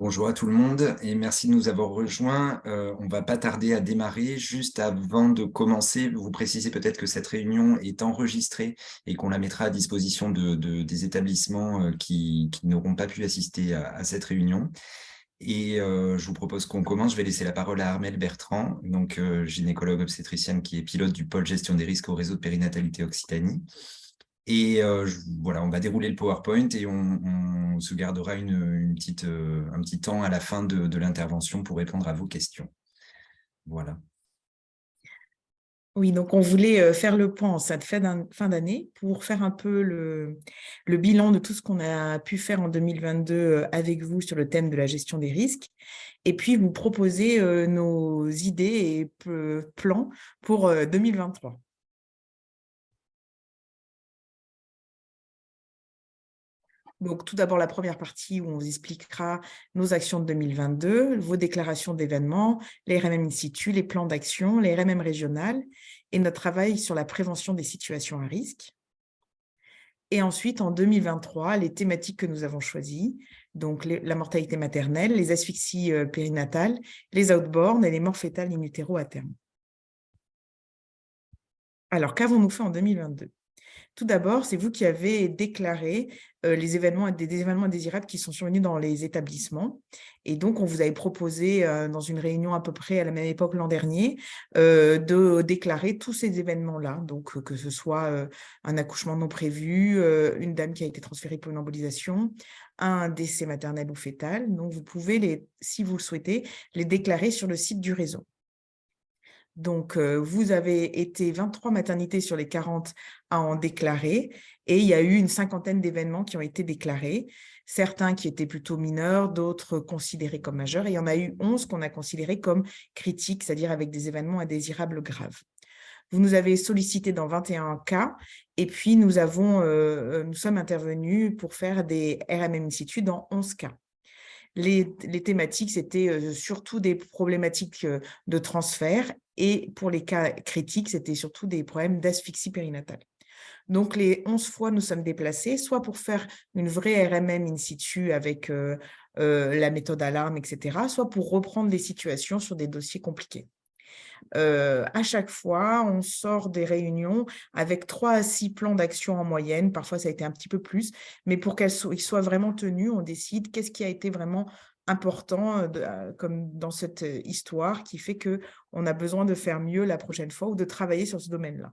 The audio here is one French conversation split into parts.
Bonjour à tout le monde et merci de nous avoir rejoints. On va pas tarder à démarrer. Juste avant de commencer, vous précisez peut-être que cette réunion est enregistrée et qu'on la mettra à disposition des établissements qui n'auront pas pu assister à cette réunion. Et je vous propose qu'on commence. Je vais laisser la parole à Armelle Bertrand, donc gynécologue obstétricienne qui est pilote du pôle gestion des risques au réseau de périnatalité Occitanie. Et voilà, on va dérouler le PowerPoint et on se gardera un petit temps à la fin de l'intervention pour répondre à vos questions. Voilà. Oui, donc on voulait faire le point en cette fin d'année pour faire un peu le bilan de tout ce qu'on a pu faire en 2022 avec vous sur le thème de la gestion des risques et puis vous proposer nos idées et plans pour 2023. Donc, tout d'abord, la première partie où on vous expliquera nos actions de 2022, vos déclarations d'événements, les RMM in situ, les plans d'action, les RMM régionales et notre travail sur la prévention des situations à risque. Et ensuite, en 2023, les thématiques que nous avons choisies, donc la mortalité maternelle, les asphyxies périnatales, les outborns et les morts fétales in utero à terme. Alors, qu'avons-nous fait en 2022 ? Tout d'abord, c'est vous qui avez déclaré des événements indésirables qui sont survenus dans les établissements. Et donc, on vous avait proposé, dans une réunion à peu près à la même époque l'an dernier, de déclarer tous ces événements-là. Donc, que ce soit un accouchement non prévu, une dame qui a été transférée pour une embolisation, un décès maternel ou fœtal. Donc, vous pouvez, si vous le souhaitez, les déclarer sur le site du réseau. Donc, vous avez été 23 maternités sur les 40 à en déclarer et il y a eu une cinquantaine d'événements qui ont été déclarés, certains qui étaient plutôt mineurs, d'autres considérés comme majeurs et il y en a eu 11 qu'on a considérés comme critiques, c'est-à-dire avec des événements indésirables graves. Vous nous avez sollicité dans 21 cas et puis nous sommes intervenus pour faire des RMM in situ dans 11 cas. Les thématiques, c'était surtout des problématiques de transfert et pour les cas critiques, c'était surtout des problèmes d'asphyxie périnatale. Donc, les 11 fois, nous sommes déplacés, soit pour faire une vraie RMM in situ avec la méthode alarme, etc., soit pour reprendre les situations sur des dossiers compliqués. À chaque fois, on sort des réunions avec 3 à 6 plans d'action en moyenne. Parfois, ça a été un petit peu plus, mais pour qu'ils soient vraiment tenus, on décide qu'est-ce qui a été vraiment important comme dans cette histoire qui fait qu'on a besoin de faire mieux la prochaine fois ou de travailler sur ce domaine-là.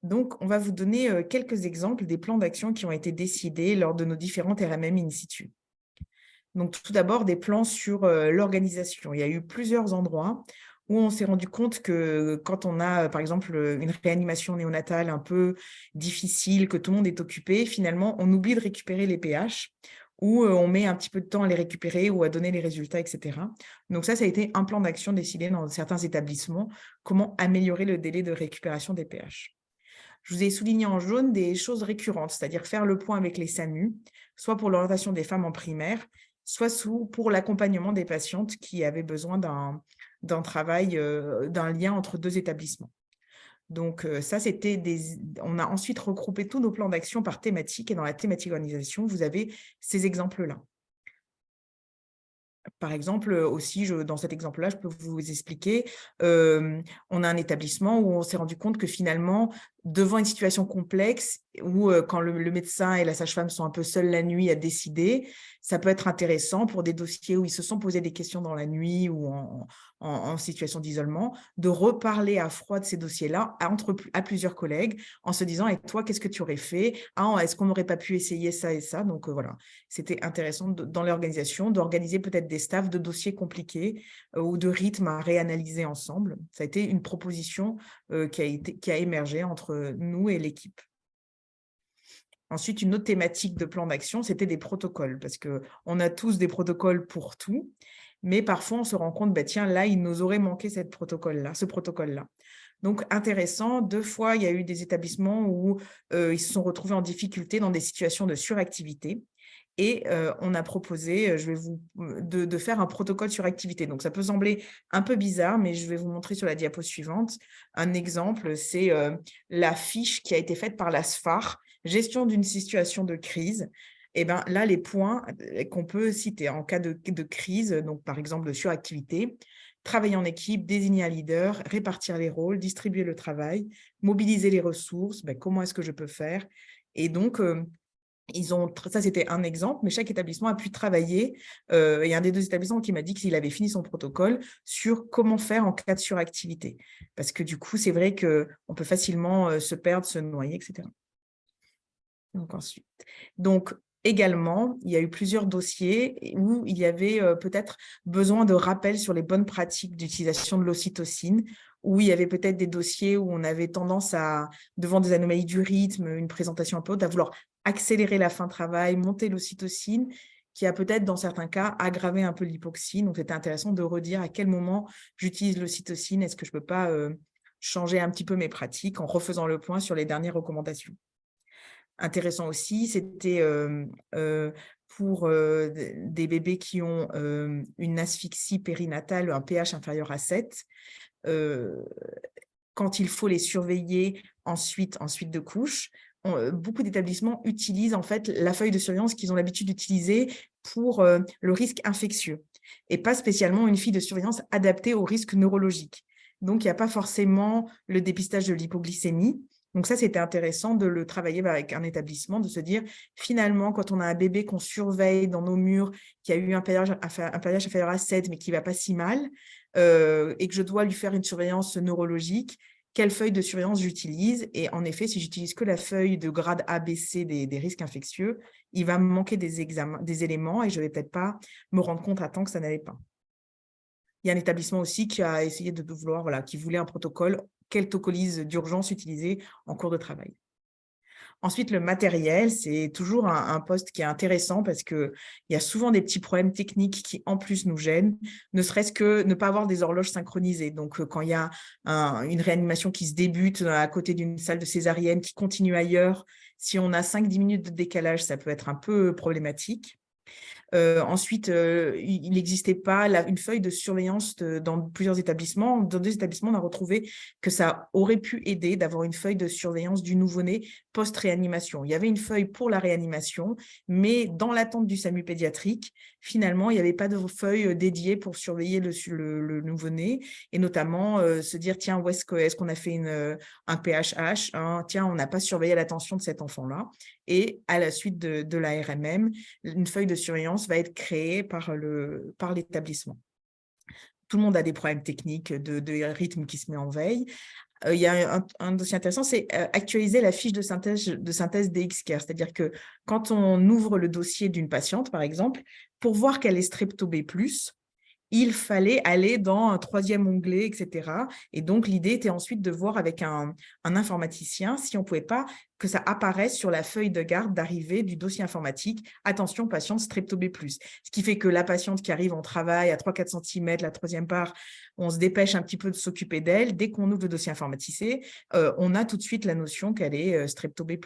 Donc, on va vous donner quelques exemples des plans d'action qui ont été décidés lors de nos différentes RMM in situ. Donc, tout d'abord, des plans sur l'organisation. Il y a eu plusieurs endroits où on s'est rendu compte que quand on a, par exemple, une réanimation néonatale un peu difficile, que tout le monde est occupé, finalement, on oublie de récupérer les PH ou on met un petit peu de temps à les récupérer ou à donner les résultats, etc. Donc ça a été un plan d'action décidé dans certains établissements, comment améliorer le délai de récupération des PH. Je vous ai souligné en jaune des choses récurrentes, c'est-à-dire faire le point avec les SAMU, soit pour l'orientation des femmes en primaire, soit pour l'accompagnement des patientes qui avaient besoin d'un travail, d'un lien entre 2 établissements. Donc ça, on a ensuite regroupé tous nos plans d'action par thématique et dans la thématique organisation, vous avez ces exemples-là. Par exemple, aussi, dans cet exemple-là, je peux vous expliquer, on a un établissement où on s'est rendu compte que finalement, devant une situation complexe où quand le médecin et la sage-femme sont un peu seuls la nuit à décider, ça peut être intéressant pour des dossiers où ils se sont posés des questions dans la nuit ou en situation d'isolement, de reparler à froid de ces dossiers-là à plusieurs collègues en se disant « Et toi, qu'est-ce que tu aurais fait ? Ah, est-ce qu'on n'aurait pas pu essayer ça et ça ?» Donc voilà, c'était intéressant dans l'organisation d'organiser peut-être des staffs de dossiers compliqués ou de rythmes à réanalyser ensemble. Ça a été une proposition qui a émergé entre nous et l'équipe. Ensuite, une autre thématique de plan d'action, c'était des protocoles, parce qu'on a tous des protocoles pour tout, mais parfois on se rend compte, bah, tiens, là, il nous aurait manqué ce protocole-là. Donc, intéressant, 2 fois, il y a eu des établissements où ils se sont retrouvés en difficulté dans des situations de suractivité. Et on a proposé de faire un protocole sur activité. Donc, ça peut sembler un peu bizarre, mais je vais vous montrer sur la diapo suivante. Un exemple, c'est la fiche qui a été faite par la SFAR, gestion d'une situation de crise. Et ben là, les points qu'on peut citer en cas de crise, donc par exemple de suractivité, travailler en équipe, désigner un leader, répartir les rôles, distribuer le travail, mobiliser les ressources, ben, comment est-ce que je peux faire? Et donc, ça, c'était un exemple, mais chaque établissement a pu travailler. Il y a un des 2 établissements qui m'a dit qu'il avait fini son protocole sur comment faire en cas de suractivité. Parce que du coup, c'est vrai qu'on peut facilement se perdre, se noyer, etc. Donc également, il y a eu plusieurs dossiers où il y avait peut-être besoin de rappels sur les bonnes pratiques d'utilisation de l'ocytocine, où il y avait peut-être des dossiers où on avait tendance à, devant des anomalies du rythme, une présentation un peu haute, à vouloir accélérer la fin de travail, monter l'ocytocine, qui a peut-être, dans certains cas, aggravé un peu l'hypoxie. Donc, c'était intéressant de redire à quel moment j'utilise l'ocytocine. Est-ce que je ne peux pas changer un petit peu mes pratiques en refaisant le point sur les dernières recommandations? Intéressant aussi, c'était pour des bébés qui ont une asphyxie périnatale, un pH inférieur à 7, quand il faut les surveiller ensuite de couche, beaucoup d'établissements utilisent en fait la feuille de surveillance qu'ils ont l'habitude d'utiliser pour le risque infectieux et pas spécialement une feuille de surveillance adaptée au risque neurologique. Donc, il n'y a pas forcément le dépistage de l'hypoglycémie. Donc ça, c'était intéressant de le travailler avec un établissement, de se dire, finalement, quand on a un bébé qu'on surveille dans nos murs, qui a eu un pH inférieur à 7, mais qui ne va pas si mal, et que je dois lui faire une surveillance neurologique, quelle feuille de surveillance j'utilise? Et en effet, si j'utilise que la feuille de grade ABC des risques infectieux, il va me manquer des éléments et je ne vais peut-être pas me rendre compte à temps que ça n'allait pas. Il y a un établissement aussi qui a essayé de vouloir, voilà, qui voulait un protocole, quelle tocolyse d'urgence utiliser en cours de travail. Ensuite, le matériel, c'est toujours un poste qui est intéressant parce qu'il y a souvent des petits problèmes techniques qui, en plus, nous gênent, ne serait-ce que ne pas avoir des horloges synchronisées. Donc, quand il y a une réanimation qui se débute à côté d'une salle de césarienne qui continue ailleurs, si on a 5-10 minutes de décalage, ça peut être un peu problématique. Ensuite, il n'existait pas une feuille de surveillance dans plusieurs établissements. Dans 2 établissements, on a retrouvé que ça aurait pu aider d'avoir une feuille de surveillance du nouveau-né post-réanimation. Il y avait une feuille pour la réanimation, mais dans l'attente du SAMU pédiatrique, finalement, il n'y avait pas de feuille dédiée pour surveiller le nouveau-né et notamment se dire, tiens, est-ce qu'on a fait un PHH, hein, tiens, on n'a pas surveillé l'attention de cet enfant-là. Et à la suite de la RMM, une feuille de surveillance va être créée par l'établissement. Tout le monde a des problèmes techniques de rythme qui se met en veille. Il y a un dossier intéressant, c'est actualiser la fiche de synthèse DXCare. C'est-à-dire que quand on ouvre le dossier d'une patiente, par exemple, pour voir qu'elle est strepto-B+, il fallait aller dans un 3e onglet, etc. Et donc, l'idée était ensuite de voir avec un informaticien si on ne pouvait pas que ça apparaisse sur la feuille de garde d'arrivée du dossier informatique. Attention, patiente strepto-B+. Ce qui fait que la patiente qui arrive en travail à 3-4 cm, la 3e part, on se dépêche un petit peu de s'occuper d'elle. Dès qu'on ouvre le dossier informatisé, on a tout de suite la notion qu'elle est strepto-B+.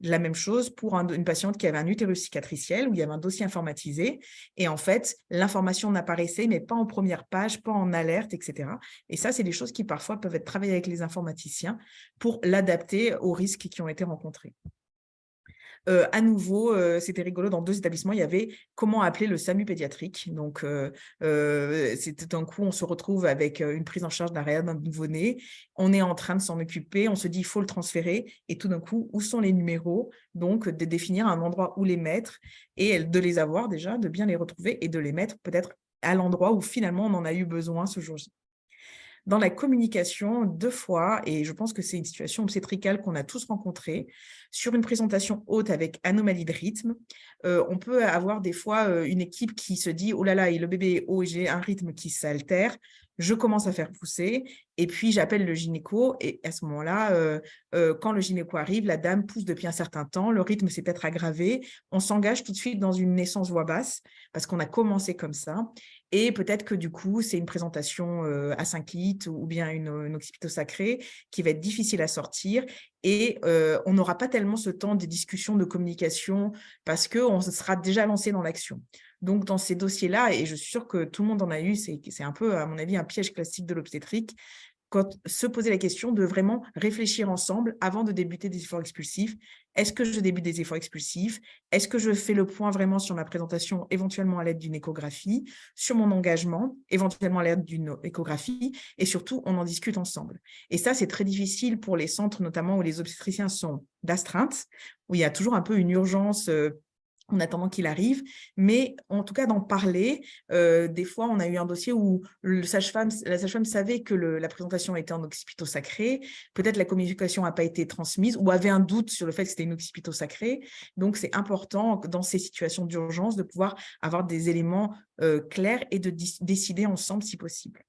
La même chose pour une patiente qui avait un utérus cicatriciel où il y avait un dossier informatisé et en fait, l'information n'apparaissait mais pas en première page, pas en alerte, etc. Et ça, c'est des choses qui parfois peuvent être travaillées avec les informaticiens pour l'adapter aux risques qui ont été rencontrés. À nouveau, c'était rigolo, dans 2 établissements, il y avait comment appeler le SAMU pédiatrique. Donc, c'était d'un coup, on se retrouve avec une prise en charge d'un réa d'un nouveau-né. On est en train de s'en occuper, on se dit, il faut le transférer. Et tout d'un coup, où sont les numéros? Donc, de définir un endroit où les mettre et de les avoir déjà, de bien les retrouver et de les mettre peut-être à l'endroit où finalement on en a eu besoin ce jour-ci. Dans la communication, 2 fois, et je pense que c'est une situation obstétricale qu'on a tous rencontrée, sur une présentation haute avec anomalie de rythme, on peut avoir des fois une équipe qui se dit « Oh là là, et le bébé est haut et j'ai un rythme qui s'altère, je commence à faire pousser et puis j'appelle le gynéco et à ce moment-là, quand le gynéco arrive, la dame pousse depuis un certain temps, le rythme s'est peut-être aggravé, on s'engage tout de suite dans une naissance voix basse parce qu'on a commencé comme ça et peut-être que du coup, c'est une présentation à 5 litres ou bien une occipito sacrée qui va être difficile à sortir et on n'aura pas tellement ce temps de discussion, de communication parce qu'on sera déjà lancé dans l'action. Donc, dans ces dossiers-là, et je suis sûre que tout le monde en a eu, c'est un peu, à mon avis, un piège classique de l'obstétrique, se poser la question de vraiment réfléchir ensemble avant de débuter des efforts expulsifs. Est-ce que je débute des efforts expulsifs? Est-ce que je fais le point vraiment sur ma présentation, éventuellement à l'aide d'une échographie, sur mon engagement, éventuellement à l'aide d'une échographie, et surtout, on en discute ensemble. Et ça, c'est très difficile pour les centres, notamment où les obstétriciens sont d'astreinte, où il y a toujours un peu une urgence en attendant qu'il arrive, mais en tout cas d'en parler. Des fois, on a eu un dossier où la sage-femme savait que la présentation était en occipito-sacré, peut-être la communication n'a pas été transmise ou avait un doute sur le fait que c'était une occipito-sacré. Donc, c'est important dans ces situations d'urgence de pouvoir avoir des éléments clairs et de décider ensemble si possible.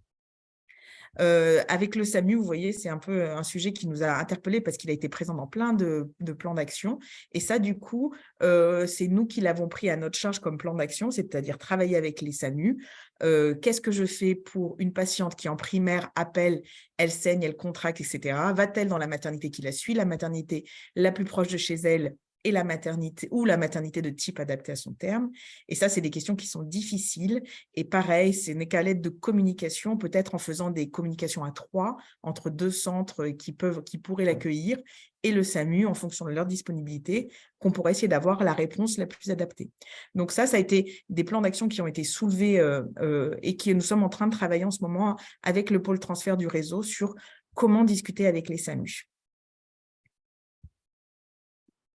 Avec le SAMU, vous voyez, c'est un peu un sujet qui nous a interpellés parce qu'il a été présent dans plein de plans d'action. Et ça, du coup, c'est nous qui l'avons pris à notre charge comme plan d'action, c'est-à-dire travailler avec les SAMU. Qu'est-ce que je fais pour une patiente qui, en primaire, appelle, elle saigne, elle contracte, etc. Va-t-elle dans la maternité qui la suit, la maternité la plus proche de chez elle, et la maternité ou la maternité de type adapté à son terme? Et ça, c'est des questions qui sont difficiles. Et pareil, ce n'est qu'à l'aide de communication, peut-être en faisant des communications à 3 entre 2 centres qui pourraient l'accueillir et le SAMU en fonction de leur disponibilité, qu'on pourrait essayer d'avoir la réponse la plus adaptée. Donc ça a été des plans d'action qui ont été soulevés et que nous sommes en train de travailler en ce moment avec le pôle transfert du réseau sur comment discuter avec les SAMU.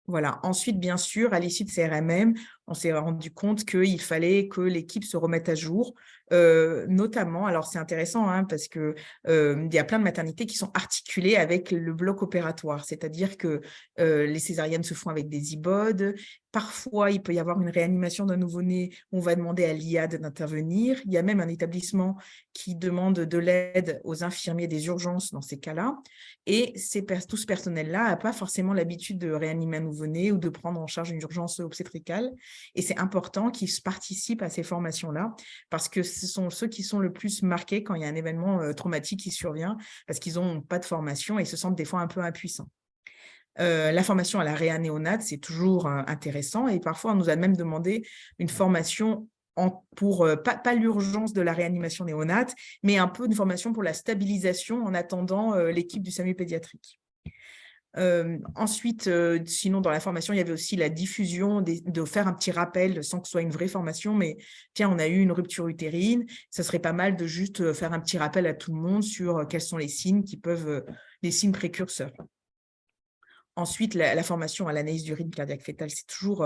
Voilà. Ensuite, bien sûr, à l'issue de ces RMM, on s'est rendu compte qu'il fallait que l'équipe se remette à jour, notamment, alors c'est intéressant parce que y a plein de maternités qui sont articulées avec le bloc opératoire, c'est-à-dire que les césariennes se font avec des IBOD. Parfois, il peut y avoir une réanimation d'un nouveau-né, on va demander à l'IAD d'intervenir. Il y a même un établissement qui demande de l'aide aux infirmiers des urgences dans ces cas-là. Et tout ce personnel-là n'a pas forcément l'habitude de réanimer un nouveau-né ou de prendre en charge une urgence obstétricale. Et c'est important qu'ils participent à ces formations-là parce que ce sont ceux qui sont le plus marqués quand il y a un événement traumatique qui survient parce qu'ils n'ont pas de formation et se sentent des fois un peu impuissants. La formation à la réa néonate, c'est toujours intéressant et parfois on nous a même demandé une formation pour pas l'urgence de la réanimation néonate, mais un peu une formation pour la stabilisation en attendant l'équipe du SAMU pédiatrique. Ensuite, sinon dans la formation, il y avait aussi la diffusion, de faire un petit rappel sans que ce soit une vraie formation, mais tiens, on a eu une rupture utérine, ça serait pas mal de juste faire un petit rappel à tout le monde sur quels sont les signes les signes précurseurs. Ensuite, la formation à l'analyse d'urine cardiaque fétale, c'est toujours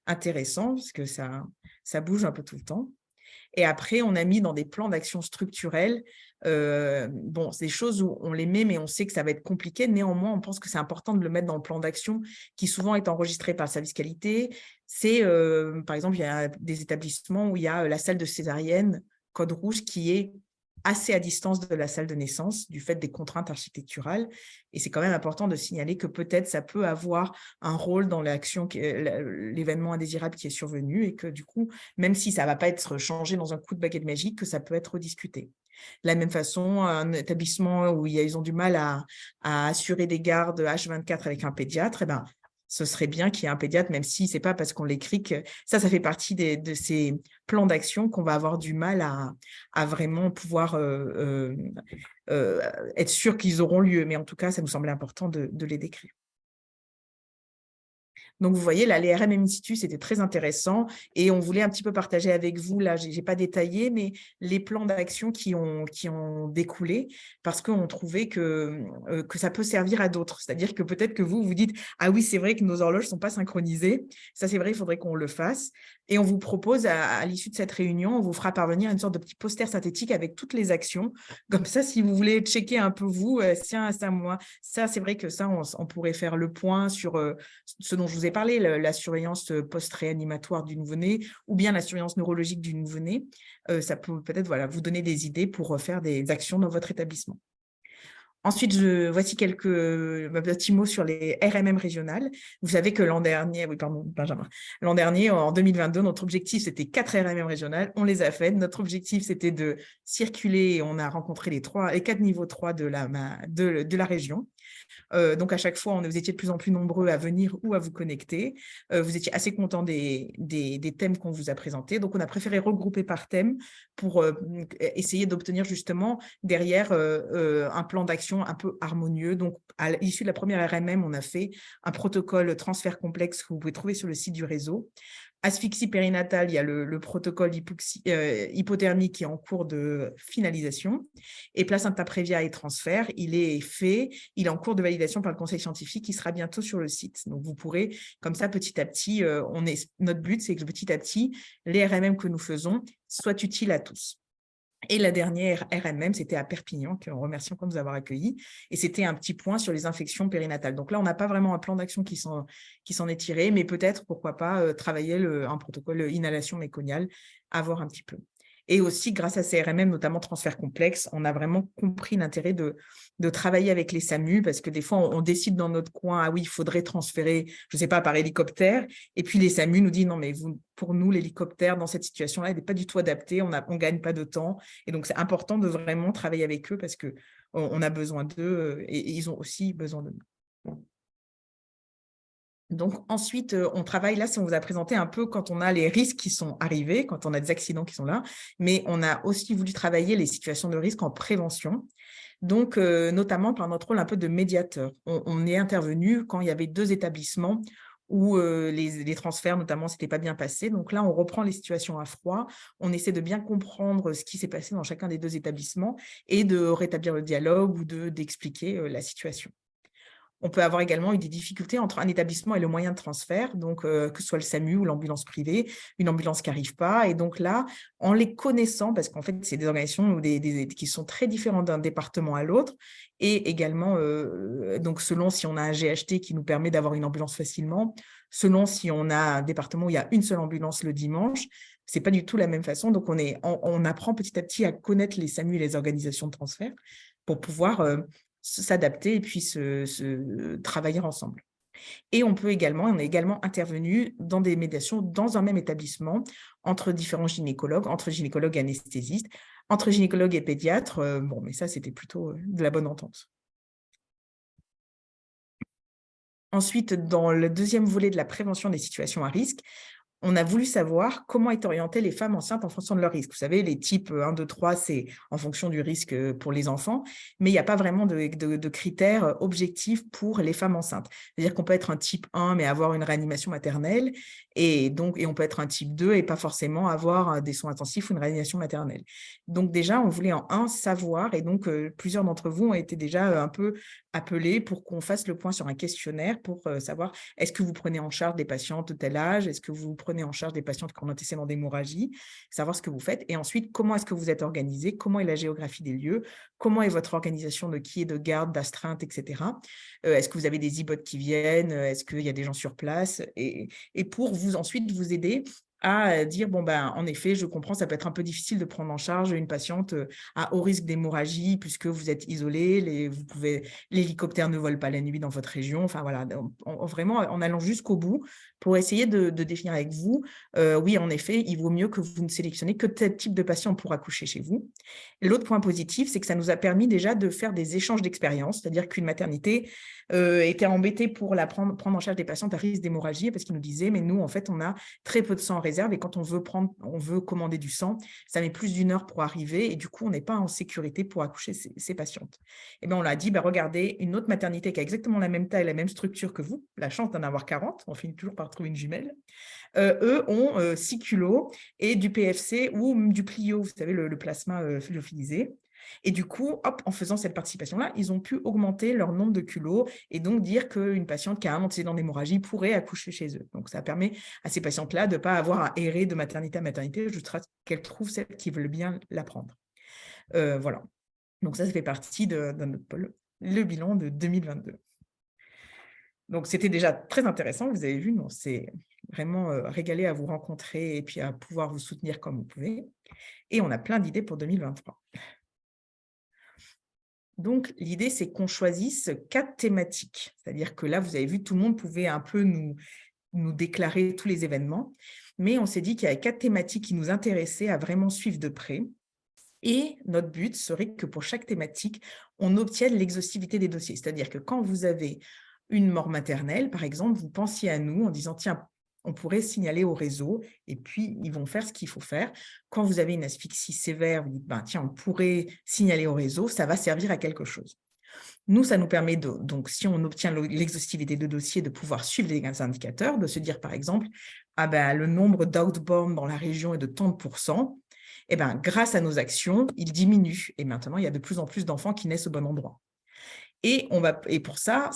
intéressant parce que ça bouge un peu tout le temps. Et après, on a mis dans des plans d'action structurels, bon, c'est des choses où on les met, mais on sait que ça va être compliqué. Néanmoins, on pense que c'est important de le mettre dans le plan d'action qui souvent est enregistré par le service qualité. C'est, par exemple, il y a des établissements où il y a la salle de césarienne, code rouge, qui est assez à distance de la salle de naissance du fait des contraintes architecturales. Et c'est quand même important de signaler que peut-être ça peut avoir un rôle dans l'événement indésirable qui est survenu et que du coup, même si ça ne va pas être changé dans un coup de baguette magique, que ça peut être rediscuté. De la même façon, un établissement où ils ont du mal à assurer des gardes H24 avec un pédiatre, eh ben, ce serait bien qu'il y ait un pédiatre, même si ce n'est pas parce qu'on l'écrit que ça fait partie de ces plans d'action qu'on va avoir du mal à vraiment pouvoir être sûr qu'ils auront lieu. Mais en tout cas, ça nous semblait important de les décrire. Donc, vous voyez, là, les RMM in situ, c'était très intéressant et on voulait un petit peu partager avec vous, là, je n'ai pas détaillé, mais les plans d'action qui ont découlé parce qu'on trouvait que ça peut servir à d'autres. C'est-à-dire que peut-être que vous dites « Ah oui, c'est vrai que nos horloges ne sont pas synchronisées. » Ça, c'est vrai, il faudrait qu'on le fasse. Et on vous propose, à l'issue de cette réunion, on vous fera parvenir une sorte de petit poster synthétique avec toutes les actions. Comme ça, si vous voulez checker un peu vous, tiens, ça, moi, ça, c'est vrai que ça, on pourrait faire le point sur ce dont je vous ai parlé, la surveillance post-réanimatoire du nouveau-né ou bien la surveillance neurologique du nouveau-né. Ça peut peut-être vous donner des idées pour faire des actions dans votre établissement. Ensuite, voici quelques petits mots sur les RMM régionales. Vous savez que l'an dernier, Benjamin, l'an dernier, en 2022, notre objectif, c'était 4 RMM régionales. On les a faites. Notre objectif, c'était de circuler et on a rencontré les 4 niveaux 3 de la région. Donc, à chaque fois, vous étiez de plus en plus nombreux à venir ou à vous connecter. Vous étiez assez contents des thèmes qu'on vous a présentés. Donc, on a préféré regrouper par thème pour essayer d'obtenir justement derrière un plan d'action un peu harmonieux. Donc, à l'issue de la première RMM, on a fait un protocole transfert complexe que vous pouvez trouver sur le site du réseau. Asphyxie périnatale, il y a le protocole hypothermie qui est en cours de finalisation. Et placenta prévia et transfert, il est fait, il est en cours de validation par le conseil scientifique qui sera bientôt sur le site. Donc, vous pourrez, comme ça, petit à petit, notre but, c'est que petit à petit, les RMM que nous faisons soient utiles à tous. Et la dernière RMM, c'était à Perpignan, qu'on remercie encore de nous avoir accueillis. Et c'était un petit point sur les infections périnatales. Donc là, on n'a pas vraiment un plan d'action qui s'en est tiré, mais peut-être, pourquoi pas, travailler un protocole inhalation méconiale, à voir un petit peu. Et aussi, grâce à ces RMM, notamment transfert complexe, on a vraiment compris l'intérêt de travailler avec les SAMU, parce que des fois, on décide dans notre coin, ah oui, il faudrait transférer, je ne sais pas, par hélicoptère, et puis les SAMU nous disent, non, mais pour nous, l'hélicoptère, dans cette situation-là, il n'est pas du tout adapté, on ne gagne pas de temps, et donc c'est important de vraiment travailler avec eux, parce qu'on a besoin d'eux, et ils ont aussi besoin de nous. Donc ensuite, on travaille là, si on vous a présenté un peu quand on a les risques qui sont arrivés, quand on a des accidents qui sont là, mais on a aussi voulu travailler les situations de risque en prévention, donc notamment par notre rôle un peu de médiateur. On est intervenu quand il y avait 2 établissements où les transferts notamment s'étaient pas bien passés. Donc là, on reprend les situations à froid, on essaie de bien comprendre ce qui s'est passé dans chacun des 2 établissements et de rétablir le dialogue ou d'expliquer la situation. On peut avoir également eu des difficultés entre un établissement et le moyen de transfert, donc que ce soit le SAMU ou l'ambulance privée, une ambulance qui n'arrive pas. Et donc là, en les connaissant, parce qu'en fait, c'est des organisations qui sont très différentes d'un département à l'autre, et également, donc selon si on a un GHT qui nous permet d'avoir une ambulance facilement, selon si on a un département où il y a une seule ambulance le dimanche, ce n'est pas du tout la même façon. Donc, on apprend petit à petit à connaître les SAMU et les organisations de transfert pour pouvoir s'adapter et puis se travailler ensemble. Et on est également intervenu dans des médiations dans un même établissement entre différents gynécologues, entre gynécologues et anesthésistes, entre gynécologues et pédiatres. Bon, mais ça, c'était plutôt de la bonne entente. Ensuite, dans le deuxième volet de la prévention des situations à risque, on a voulu savoir comment est orientées les femmes enceintes en fonction de leur risque. Vous savez, les types 1, 2, 3, c'est en fonction du risque pour les enfants, mais il n'y a pas vraiment de critères objectifs pour les femmes enceintes. C'est-à-dire qu'on peut être un type 1, mais avoir une réanimation maternelle, et on peut être un type 2 et pas forcément avoir des soins intensifs ou une réanimation maternelle. Donc déjà, on voulait en savoir, et donc plusieurs d'entre vous ont été déjà un peu appelés pour qu'on fasse le point sur un questionnaire pour savoir est-ce que vous prenez en charge des patientes de tel âge, est-ce que vous prenez en charge des patientes qui ont antécédent d'hémorragie, savoir ce que vous faites, et ensuite, comment est-ce que vous êtes organisé, comment est la géographie des lieux, comment est votre organisation de qui est de garde, d'astreinte, etc. Est-ce que vous avez des IBOT qui viennent, est-ce qu'il y a des gens sur place, et pour ensuite vous aider à dire, bon, ben, en effet, je comprends, ça peut être un peu difficile de prendre en charge une patiente à haut risque d'hémorragie puisque vous êtes isolé, l'hélicoptère ne vole pas la nuit dans votre région. Enfin, voilà, vraiment, en allant jusqu'au bout pour essayer de définir avec vous, oui, en effet, il vaut mieux que vous ne sélectionnez que tel type de patient pour accoucher chez vous. L'autre point positif, c'est que ça nous a permis déjà de faire des échanges d'expériences, c'est-à-dire qu'une maternité était embêtée pour prendre en charge des patientes à risque d'hémorragie parce qu'ils nous disaient, mais nous, en fait, on a très peu de sang en réserve et quand on veut commander du sang, ça met plus d'1 heure pour arriver et du coup, on n'est pas en sécurité pour accoucher ces patientes. Et bien, on l'a dit, regardez, une autre maternité qui a exactement la même taille, la même structure que vous, la chance d'en avoir 40, on finit toujours par trouver une jumelle, eux ont 6 culots et du PFC ou du Plio, vous savez, le plasma lyophilisé. Et du coup, hop, en faisant cette participation-là, ils ont pu augmenter leur nombre de culots et donc dire qu'une patiente qui a un antécédent d'hémorragie pourrait accoucher chez eux. Donc, ça permet à ces patientes-là de ne pas avoir à errer de maternité à maternité jusqu'à qu'elles trouvent celles qui veulent bien la prendre. Voilà. Donc, ça fait partie de notre pôle, le bilan de 2022. Donc, c'était déjà très intéressant, vous avez vu, on s'est vraiment régalé à vous rencontrer et puis à pouvoir vous soutenir comme vous pouvez. Et on a plein d'idées pour 2023. Donc, l'idée, c'est qu'on choisisse 4 thématiques. C'est-à-dire que là, vous avez vu, tout le monde pouvait un peu nous déclarer tous les événements. Mais on s'est dit qu'il y avait 4 thématiques qui nous intéressaient à vraiment suivre de près. Et notre but serait que pour chaque thématique, on obtienne l'exhaustivité des dossiers. C'est-à-dire que quand vous avez une mort maternelle, par exemple, vous pensiez à nous en disant, tiens, on pourrait signaler au réseau et puis ils vont faire ce qu'il faut faire. Quand vous avez une asphyxie sévère, vous dites, ben, tiens, on pourrait signaler au réseau, ça va servir à quelque chose. Nous, ça nous permet, donc, si on obtient l'exhaustivité de dossier, de pouvoir suivre les indicateurs, de se dire, par exemple, ah ben, le nombre d'outbound dans la région est de tant de pourcents. Eh ben, grâce à nos actions, il diminue. Et maintenant, il y a de plus en plus d'enfants qui naissent au bon endroit. Et pour ça,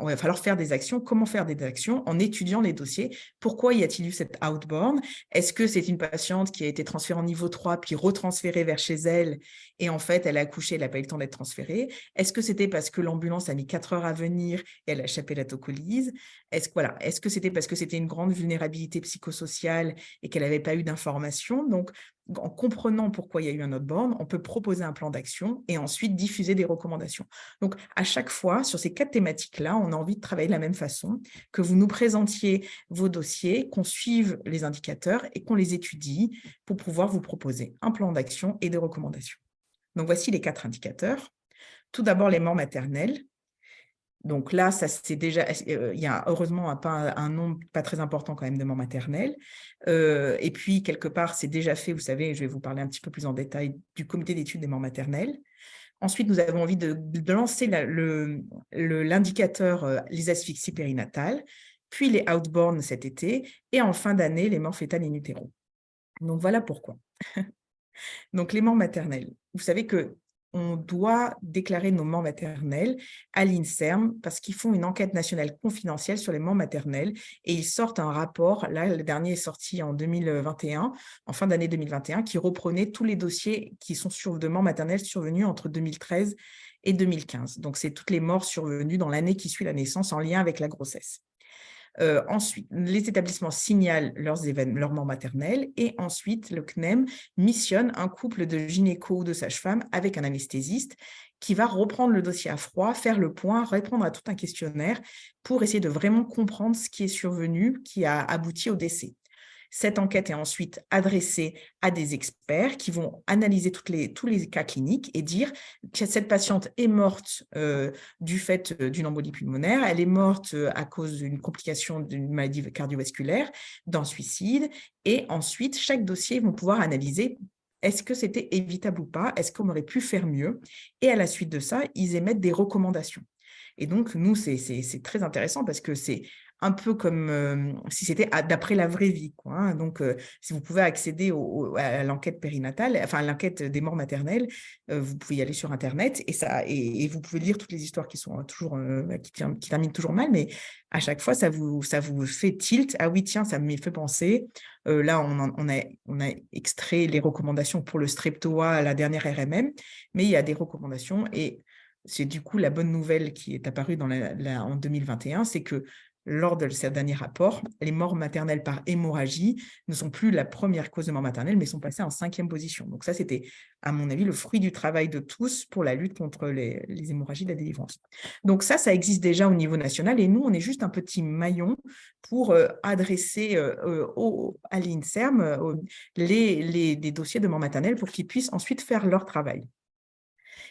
on va falloir faire des actions. Comment faire des actions? En étudiant les dossiers. Pourquoi y a-t-il eu cette outborn? Est-ce que c'est une patiente qui a été transférée en niveau 3 puis retransférée vers chez elle et en fait, elle a accouché, elle n'a pas eu le temps d'être transférée? Est-ce que c'était parce que l'ambulance a mis 4 heures à venir et elle a échappé la tocolyse? Est-ce que c'était parce que c'était une grande vulnérabilité psychosociale et qu'elle n'avait pas eu d'information? Donc, en comprenant pourquoi il y a eu un outborn, on peut proposer un plan d'action et ensuite diffuser des recommandations. Donc, à chaque fois, sur ces 4 thématiques-là, on a envie de travailler de la même façon, que vous nous présentiez vos dossiers, qu'on suive les indicateurs et qu'on les étudie pour pouvoir vous proposer un plan d'action et des recommandations. Donc, voici les 4 indicateurs. Tout d'abord, les morts maternelles. Donc là, ça c'est déjà, il y a heureusement un nombre pas très important quand même de morts maternelles. Et puis, quelque part, c'est déjà fait, vous savez, je vais vous parler un petit peu plus en détail du comité d'études des morts maternelles. Ensuite, nous avons envie de lancer l'indicateur les asphyxies périnatales, puis les outborn cet été, et en fin d'année, les morts fœtales in utero. Donc, voilà pourquoi. Donc, les morts maternelles. Vous savez qu'on doit déclarer nos morts maternelles à l'INSERM parce qu'ils font une enquête nationale confidentielle sur les morts maternelles et ils sortent un rapport, là, le dernier est sorti en 2021, en fin d'année 2021, qui reprenait tous les dossiers qui sont de morts maternelles survenus entre 2013 et 2015. Donc, c'est toutes les morts survenues dans l'année qui suit la naissance en lien avec la grossesse. Ensuite, les établissements signalent leurs morts maternelles et ensuite, le CNEM missionne un couple de gynéco ou de sage-femme avec un anesthésiste qui va reprendre le dossier à froid, faire le point, répondre à tout un questionnaire pour essayer de vraiment comprendre ce qui est survenu, qui a abouti au décès. Cette enquête est ensuite adressée à des experts qui vont analyser tous les cas cliniques et dire que cette patiente est morte du fait d'une embolie pulmonaire, elle est morte à cause d'une complication d'une maladie cardiovasculaire, d'un suicide. Et ensuite, chaque dossier, ils vont pouvoir analyser est-ce que c'était évitable ou pas, est-ce qu'on aurait pu faire mieux. Et à la suite de ça, ils émettent des recommandations. Et donc, nous, c'est très intéressant parce que c'est un peu comme si c'était d'après la vraie vie, quoi, hein. Donc, si vous pouvez accéder à l'enquête périnatale, enfin à l'enquête des morts maternelles, vous pouvez y aller sur Internet et vous pouvez lire toutes les histoires qui sont toujours qui terminent toujours mal, mais à chaque fois, ça vous fait tilt. Ah oui, tiens, ça me fait penser. Là, on a extrait les recommandations pour le streptoa à la dernière RMM, mais il y a des recommandations et c'est du coup la bonne nouvelle qui est apparue en 2021, c'est que lors de ce dernier rapport, les morts maternelles par hémorragie ne sont plus la première cause de mort maternelle, mais sont passées en 5e position. Donc ça, c'était, à mon avis, le fruit du travail de tous pour la lutte contre les hémorragies de la délivrance. Donc ça existe déjà au niveau national et nous, on est juste un petit maillon pour adresser à l'INSERM des dossiers de mort maternelle pour qu'ils puissent ensuite faire leur travail.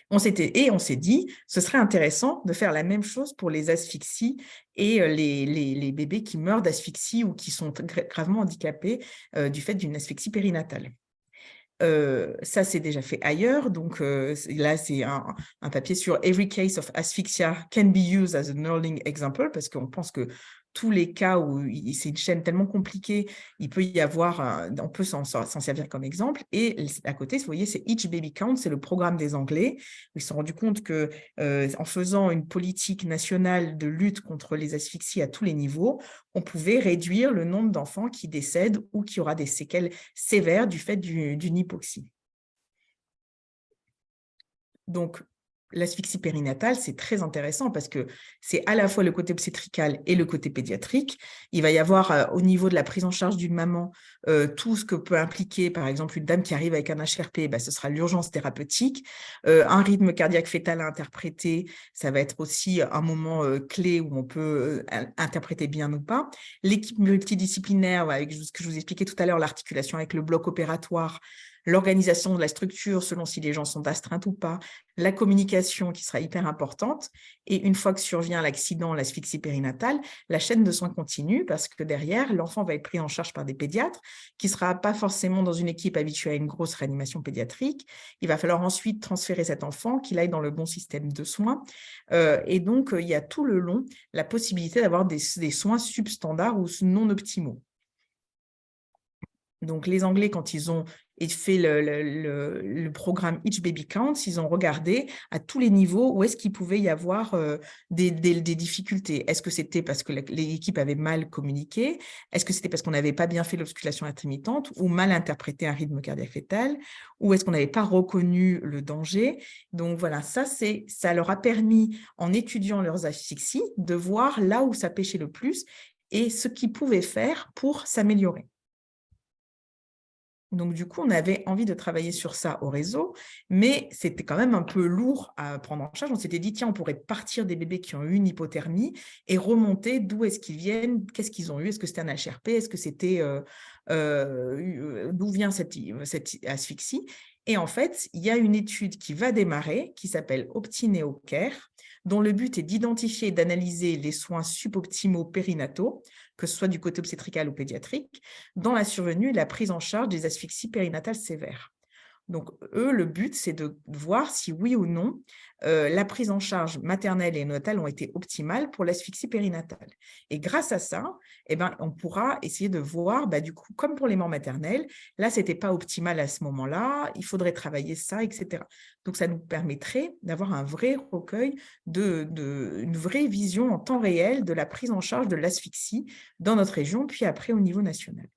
On s'est dit, ce serait intéressant de faire la même chose pour les asphyxies et les bébés qui meurent d'asphyxie ou qui sont gravement handicapés du fait d'une asphyxie périnatale. Ça, c'est déjà fait ailleurs. Donc, là, c'est un papier sur « Every case of asphyxia can be used as an early example » parce qu'on pense que tous les cas où c'est une chaîne tellement compliquée, il peut y avoir, on peut s'en servir comme exemple. Et à côté, vous voyez, c'est Each Baby Count, c'est le programme des Anglais. Ils se sont rendus compte qu'en faisant une politique nationale de lutte contre les asphyxies à tous les niveaux, on pouvait réduire le nombre d'enfants qui décèdent ou qui aura des séquelles sévères du fait d'une hypoxie. Donc, l'asphyxie périnatale, c'est très intéressant parce que c'est à la fois le côté obstétrical et le côté pédiatrique. Il va y avoir au niveau de la prise en charge d'une maman tout ce que peut impliquer, par exemple, une dame qui arrive avec un HRP, ce sera l'urgence thérapeutique. Un rythme cardiaque fœtal à interpréter, ça va être aussi un moment clé où on peut interpréter bien ou pas. L'équipe multidisciplinaire, avec ce que je vous expliquais tout à l'heure, l'articulation avec le bloc opératoire, l'organisation de la structure selon si les gens sont astreints ou pas, la communication qui sera hyper importante. Et une fois que survient l'accident, l'asphyxie périnatale, la chaîne de soins continue parce que derrière, l'enfant va être pris en charge par des pédiatres qui ne sera pas forcément dans une équipe habituée à une grosse réanimation pédiatrique. Il va falloir ensuite transférer cet enfant, qu'il aille dans le bon système de soins. Et donc, il y a tout le long la possibilité d'avoir des soins substandards ou non optimaux. Donc, les Anglais, quand ils ont fait le programme Each Baby Counts, ils ont regardé à tous les niveaux où est-ce qu'il pouvait y avoir des difficultés. Est-ce que c'était parce que l'équipe avait mal communiqué? Est-ce que c'était parce qu'on n'avait pas bien fait l'auscultation intermittente ou mal interprété un rythme cardiaque fœtal? Ou est-ce qu'on n'avait pas reconnu le danger? Donc, voilà, ça leur a permis, en étudiant leurs asphyxies, de voir là où ça pêchait le plus et ce qu'ils pouvaient faire pour s'améliorer. Donc, du coup, on avait envie de travailler sur ça au réseau, mais c'était quand même un peu lourd à prendre en charge. On s'était dit, tiens, on pourrait partir des bébés qui ont eu une hypothermie et remonter d'où est-ce qu'ils viennent, qu'est-ce qu'ils ont eu, est-ce que c'était un HRP, est-ce que c'était d'où vient cette asphyxie. Et en fait, il y a une étude qui va démarrer, qui s'appelle OptiNeoCare, dont le but est d'identifier et d'analyser les soins suboptimaux périnataux, que ce soit du côté obstétrical ou pédiatrique, dans la survenue et la prise en charge des asphyxies périnatales sévères. Donc, eux, le but, c'est de voir si oui ou non, la prise en charge maternelle et néonatale ont été optimales pour l'asphyxie périnatale. Et grâce à ça, on pourra essayer de voir, du coup, comme pour les morts maternelles, là, ce n'était pas optimal à ce moment-là, il faudrait travailler ça, etc. Donc, ça nous permettrait d'avoir un vrai recueil, une vraie vision en temps réel de la prise en charge de l'asphyxie dans notre région, puis après au niveau national.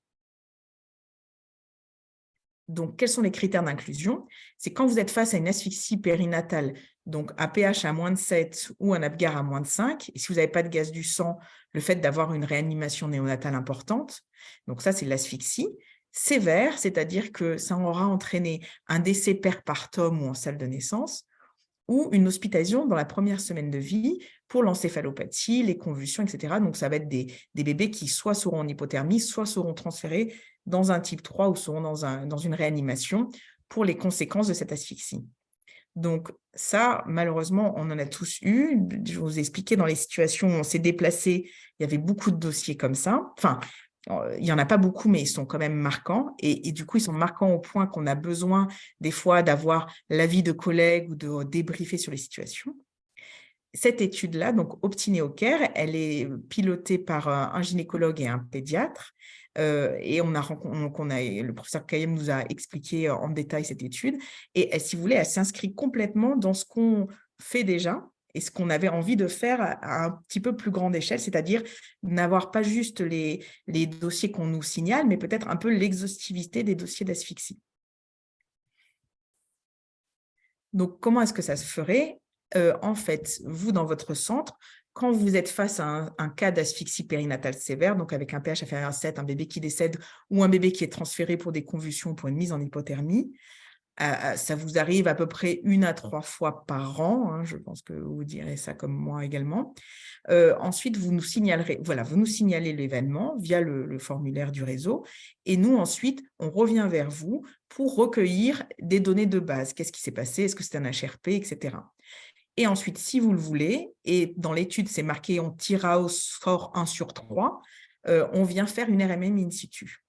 Donc, quels sont les critères d'inclusion? C'est quand vous êtes face à une asphyxie périnatale, donc un pH à moins de 7 ou un Apgar à moins de 5, et si vous n'avez pas de gaz du sang, le fait d'avoir une réanimation néonatale importante, donc ça, c'est l'asphyxie. Sévère, c'est-à-dire que ça aura entraîné un décès perpartum ou en salle de naissance, ou une hospitalisation dans la première semaine de vie pour l'encéphalopathie, les convulsions, etc. Donc, ça va être des bébés qui soit seront en hypothermie, soit seront transférés dans un type 3 ou seront dans une réanimation pour les conséquences de cette asphyxie. Donc, ça, malheureusement, on en a tous eu. Je vous ai expliqué dans les situations où on s'est déplacé, il y avait beaucoup de dossiers comme ça. Enfin, il n'y en a pas beaucoup, mais ils sont quand même marquants. Et du coup, ils sont marquants au point qu'on a besoin des fois d'avoir l'avis de collègues ou de débriefer sur les situations. Cette étude-là, donc OptiNeoCare, elle est pilotée par un gynécologue et un pédiatre. Et le professeur Kayem nous a expliqué en détail cette étude. Et si vous voulez, elle s'inscrit complètement dans ce qu'on fait déjà et ce qu'on avait envie de faire à un petit peu plus grande échelle, c'est-à-dire n'avoir pas juste les dossiers qu'on nous signale, mais peut-être un peu l'exhaustivité des dossiers d'asphyxie. Donc, comment est-ce que ça se ferait? En fait, vous, dans votre centre, quand vous êtes face à un cas d'asphyxie périnatale sévère, donc avec un pH inférieur à 7, un bébé qui décède ou un bébé qui est transféré pour des convulsions, pour une mise en hypothermie, ça vous arrive à peu près 1 à 3 fois par an, hein, je pense que vous direz ça comme moi également. Ensuite, vous nous signalez l'événement via le formulaire du réseau et nous, ensuite, on revient vers vous pour recueillir des données de base. Qu'est-ce qui s'est passé? Est-ce que c'est un HRP, etc. Et ensuite, si vous le voulez, et dans l'étude, c'est marqué, on tira au score 1 sur 3, on vient faire une RMM in situ.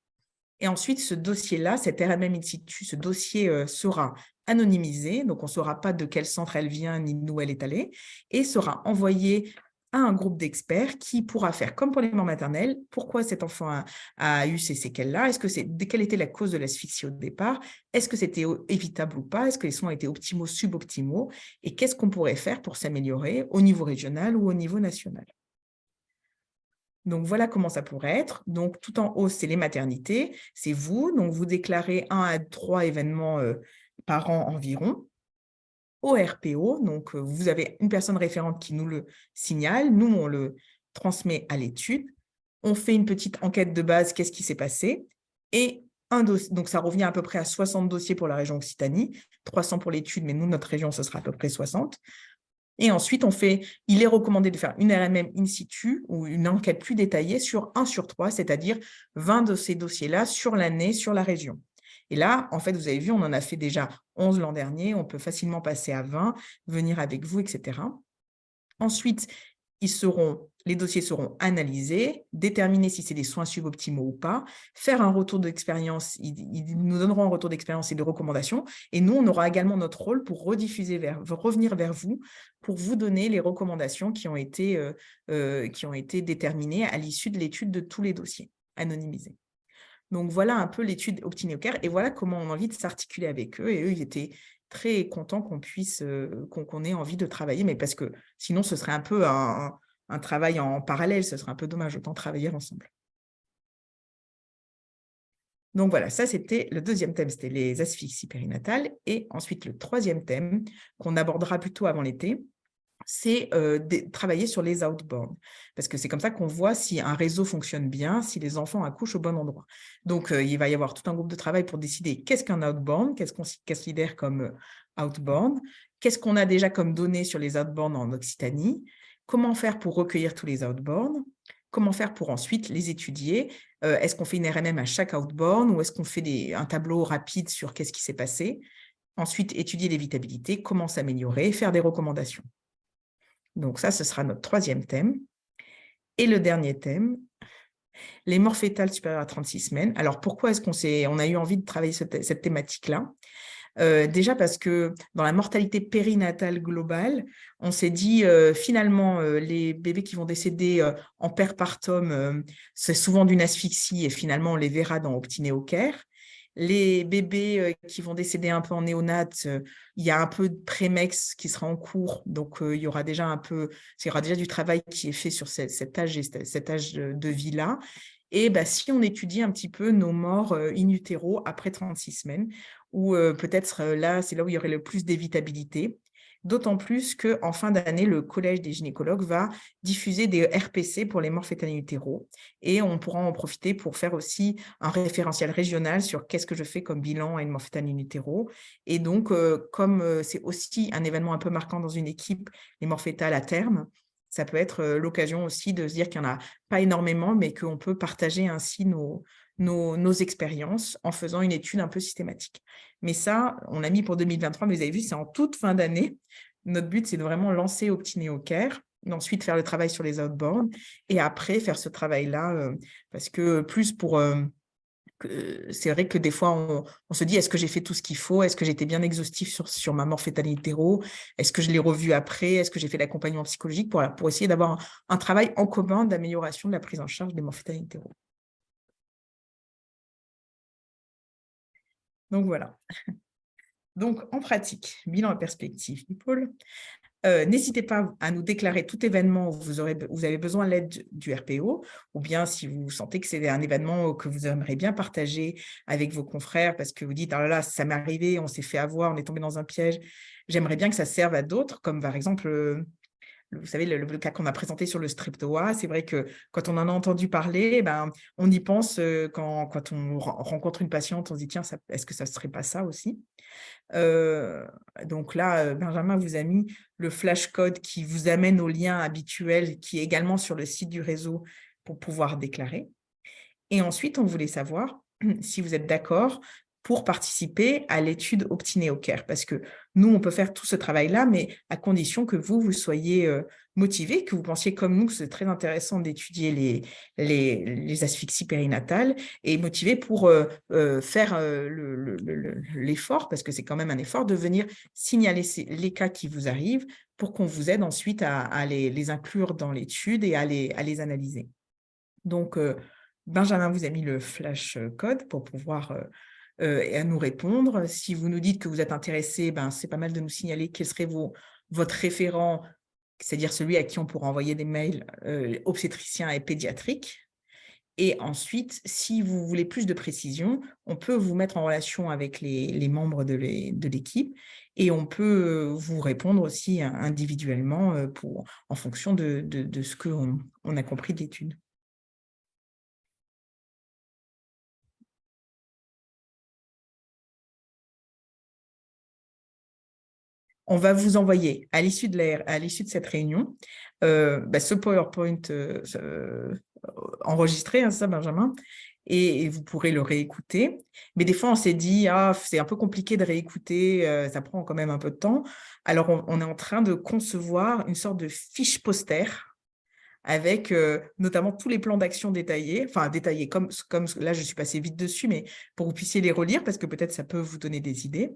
Et ensuite, ce dossier-là, cette RMM in situ, ce dossier sera anonymisé, donc on ne saura pas de quel centre elle vient ni d'où elle est allée, et sera envoyé à un groupe d'experts qui pourra faire comme pour les morts maternelles, pourquoi cet enfant a eu ces séquelles-là, quelle était la cause de l'asphyxie au départ, est-ce que c'était évitable ou pas, est-ce que les soins étaient optimaux, suboptimaux, et qu'est-ce qu'on pourrait faire pour s'améliorer au niveau régional ou au niveau national. Donc, voilà comment ça pourrait être. Donc, tout en haut, c'est les maternités, c'est vous. Donc, vous déclarez 1 à 3 événements par an environ. Au RPO, donc vous avez une personne référente qui nous le signale. Nous, on le transmet à l'étude. On fait une petite enquête de base, qu'est-ce qui s'est passé? Et un dossier, donc ça revient à peu près à 60 dossiers pour la région Occitanie, 300 pour l'étude, mais nous, notre région, ce sera à peu près 60. Et ensuite, il est recommandé de faire une RMM in situ ou une enquête plus détaillée sur 1 sur 3, c'est-à-dire 20 de ces dossiers-là sur l'année, sur la région. Et là, en fait, vous avez vu, on en a fait déjà 11 l'an dernier, on peut facilement passer à 20, venir avec vous, etc. Ensuite, les dossiers seront analysés, déterminer si c'est des soins suboptimaux ou pas, faire un retour d'expérience, ils nous donneront un retour d'expérience et de recommandations, et nous, on aura également notre rôle pour revenir vers vous, pour vous donner les recommandations qui ont été déterminées à l'issue de l'étude de tous les dossiers anonymisés. Donc, voilà un peu l'étude Optinio-Care et voilà comment on a envie de s'articuler avec eux. Et eux, ils étaient très contents qu'on ait envie de travailler, mais parce que sinon, ce serait un peu un travail en parallèle, ce serait un peu dommage, autant travailler ensemble. Donc voilà, ça c'était le deuxième thème, c'était les asphyxies périnatales. Et ensuite, le troisième thème, qu'on abordera plutôt avant l'été, c'est travailler sur les outbound, parce que c'est comme ça qu'on voit si un réseau fonctionne bien, si les enfants accouchent au bon endroit. Donc, il va y avoir tout un groupe de travail pour décider qu'est-ce qu'un outbound, qu'est-ce qu'on considère comme outbound, qu'est-ce qu'on a déjà comme données sur les outbound en Occitanie, comment faire pour recueillir tous les outbound, comment faire pour ensuite les étudier, est-ce qu'on fait une RMM à chaque outbound ou est-ce qu'on fait un tableau rapide sur qu'est-ce qui s'est passé, ensuite étudier l'évitabilité, comment s'améliorer, faire des recommandations. Donc ça, ce sera notre troisième thème. Et le dernier thème, les morts fétales supérieures à 36 semaines. Alors, pourquoi est-ce qu'on a eu envie de travailler cette thématique-là ? Déjà parce que dans la mortalité périnatale globale, on s'est dit finalement, les bébés qui vont décéder en perpartum, c'est souvent d'une asphyxie et finalement, on les verra dans Optinio-Care. Les bébés qui vont décéder un peu en néonat, il y a un peu de prémex qui sera en cours, donc il y aura déjà du travail qui est fait sur cet âge de vie-là. Et si on étudie un petit peu nos morts in utero après 36 semaines, où peut-être là, c'est là où il y aurait le plus d'évitabilité. D'autant plus qu'en fin d'année, le Collège des gynécologues va diffuser des RPC pour les morts fétales in utero et on pourra en profiter pour faire aussi un référentiel régional sur qu'est-ce que je fais comme bilan à une mort fétale in utero. Et donc, comme c'est aussi un événement un peu marquant dans une équipe, les morts fétales à terme, ça peut être l'occasion aussi de se dire qu'il n'y en a pas énormément, mais qu'on peut partager ainsi nos expériences en faisant une étude un peu systématique. Mais ça, on a mis pour 2023, mais vous avez vu, c'est en toute fin d'année. Notre but, c'est de vraiment lancer Optinio-Care, ensuite faire le travail sur les outbound, et après faire ce travail-là, parce que c'est vrai que des fois, on se dit, est-ce que j'ai fait tout ce qu'il faut? Est-ce que j'étais bien exhaustif sur ma mort fétale in utero? Est-ce que je l'ai revu après? Est-ce que j'ai fait l'accompagnement psychologique pour essayer d'avoir un travail en commun d'amélioration de la prise en charge des morts fétales in utero? Donc voilà. Donc, en pratique, bilan et perspective du pôle. N'hésitez pas à nous déclarer tout événement où vous avez besoin de l'aide du RPO, ou bien si vous sentez que c'est un événement que vous aimeriez bien partager avec vos confrères parce que vous dites « Ah là là, ça m'est arrivé, on s'est fait avoir, on est tombé dans un piège, j'aimerais bien que ça serve à d'autres », comme par exemple… Vous savez, le cas qu'on a présenté sur le streptoa, c'est vrai que quand on en a entendu parler, on y pense quand on rencontre une patiente, on se dit « Tiens, est-ce que ça ne serait pas ça aussi ?» Donc là, Benjamin vous a mis le flashcode qui vous amène au lien habituel qui est également sur le site du réseau pour pouvoir déclarer. Et ensuite, on voulait savoir si vous êtes d'accord pour participer à l'étude Optinio-Care, parce que nous, on peut faire tout ce travail-là, mais à condition que vous soyez motivé, que vous pensiez comme nous que c'est très intéressant d'étudier les asphyxies périnatales et motivé pour faire l'effort, parce que c'est quand même un effort, de venir signaler les cas qui vous arrivent pour qu'on vous aide ensuite à les inclure dans l'étude et à les analyser. Donc, Benjamin vous a mis le flash code pour pouvoir nous répondre. Si vous nous dites que vous êtes intéressé, c'est pas mal de nous signaler quel serait votre référent, c'est-à-dire celui à qui on pourra envoyer des mails obstétricien et pédiatrique. Et ensuite, si vous voulez plus de précision, on peut vous mettre en relation avec les membres de l'équipe et on peut vous répondre aussi individuellement en fonction de ce qu'on a compris de l'étude. On va vous envoyer à l'issue de cette réunion ce PowerPoint enregistré, hein, ça Benjamin, et vous pourrez le réécouter. Mais des fois, on s'est dit: «Ah, c'est un peu compliqué de réécouter, ça prend quand même un peu de temps». Alors on est en train de concevoir une sorte de fiche poster avec, notamment tous les plans d'action détaillés, enfin détaillés comme là, je suis passée vite dessus, mais pour que vous puissiez les relire parce que peut-être ça peut vous donner des idées.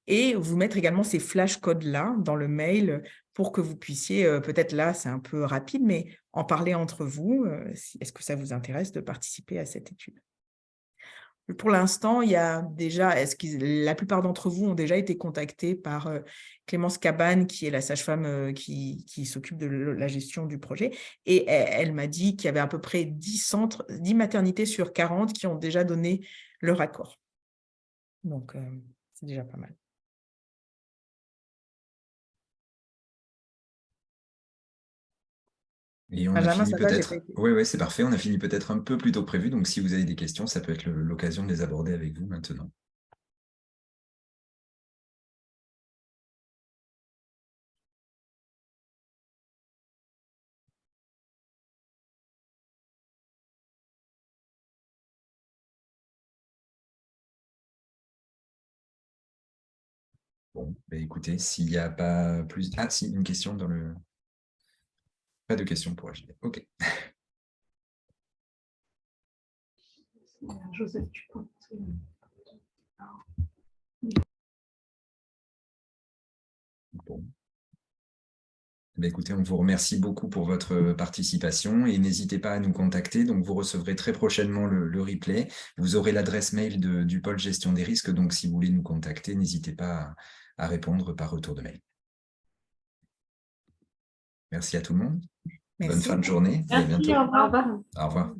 Et vous mettre également ces flash codes-là dans le mail pour que vous puissiez, peut-être là, c'est un peu rapide, mais en parler entre vous, si est-ce que ça vous intéresse de participer à cette étude? Pour l'instant, il y a déjà la plupart d'entre vous ont déjà été contactés par, Clémence Cabane, qui est la sage-femme, qui s'occupe de la gestion du projet et elle m'a dit qu'il y avait à peu près 10 maternités sur 40 qui ont déjà donné leur accord. Donc, c'est déjà pas mal. Et on a Benjamin, fini ça va, j'ai pas peut-être, été. oui, c'est parfait, on a fini peut-être un peu plus tôt que prévu, donc si vous avez des questions, ça peut être l'occasion de les aborder avec vous maintenant. Bon, écoutez, s'il n'y a pas plus... Ah, si, une question dans le... Pas de questions pour agir. OK. Joseph, tu peux. Bon. Écoutez, on vous remercie beaucoup pour votre participation et n'hésitez pas à nous contacter. Donc, vous recevrez très prochainement le replay. Vous aurez l'adresse mail du pôle gestion des risques. Donc, si vous voulez nous contacter, n'hésitez pas à répondre par retour de mail. Merci à tout le monde. Bonne Merci. fin de journée et à Merci, bientôt. au revoir. Au revoir.